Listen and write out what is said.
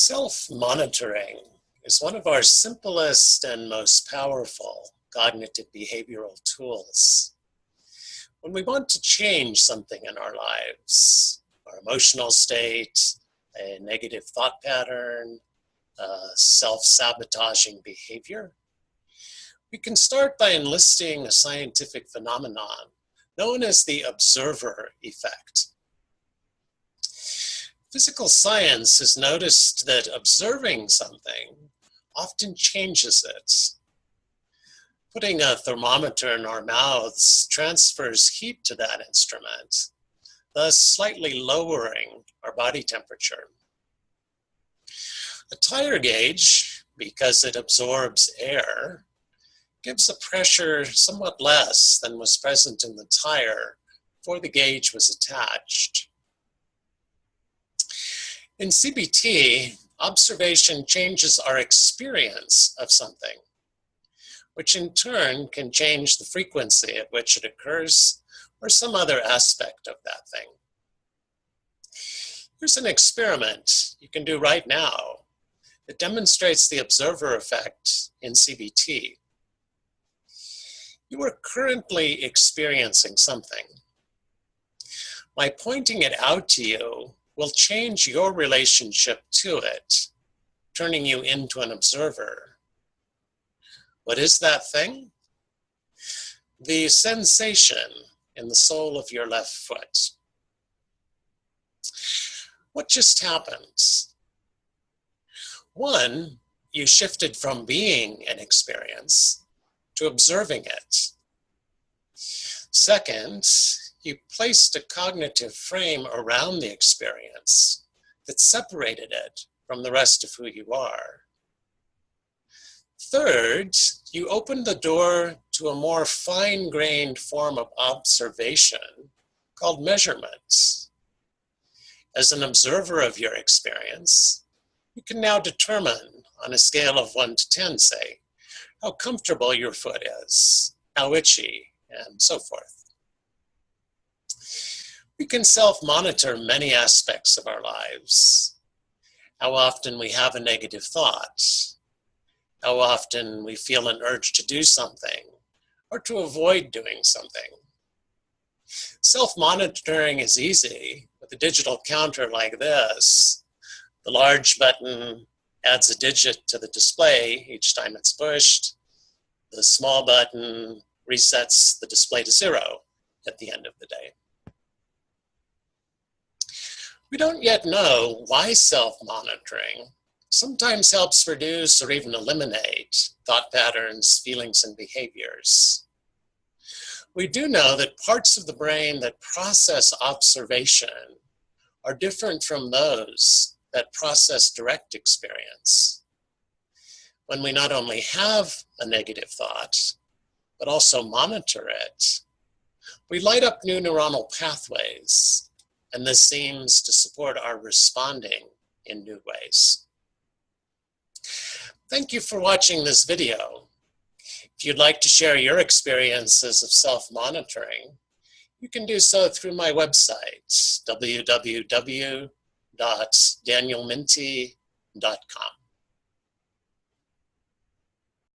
Self-monitoring is one of our simplest and most powerful cognitive behavioral tools. When we want to change something in our lives, our emotional state, a negative thought pattern, self-sabotaging behavior, we can start by enlisting a scientific phenomenon known as the observer effect. Physical science has noticed that observing something often changes it. Putting a thermometer in our mouths transfers heat to that instrument, thus slightly lowering our body temperature. A tire gauge, because it absorbs air, gives a pressure somewhat less than was present in the tire before the gauge was attached. In CBT, observation changes our experience of something, which in turn can change the frequency at which it occurs or some other aspect of that thing. Here's an experiment you can do right now that demonstrates the observer effect in CBT. You are currently experiencing something. By pointing it out to you will change your relationship to it, turning you into an observer. What is that thing? The sensation in the sole of your left foot. What just happened? One, you shifted from being an experience to observing it. Second, you placed a cognitive frame around the experience that separated it from the rest of who you are. Third, you opened the door to a more fine-grained form of observation called measurements. As an observer of your experience, you can now determine on a scale of 1 to 10, say, how comfortable your foot is, how itchy, and so forth. We can self-monitor many aspects of our lives. How often we have a negative thought, how often we feel an urge to do something or to avoid doing something. Self-monitoring is easy with a digital counter like this. The large button adds a digit to the display each time it's pushed. The small button resets the display to 0 at the end of the day. We don't yet know why self-monitoring sometimes helps reduce or even eliminate thought patterns, feelings, and behaviors. We do know that parts of the brain that process observation are different from those that process direct experience. When we not only have a negative thought, but also monitor it, we light up new neuronal pathways, and this seems to support our responding in new ways. Thank you for watching this video. If you'd like to share your experiences of self-monitoring, you can do so through my website, www.danielminty.com.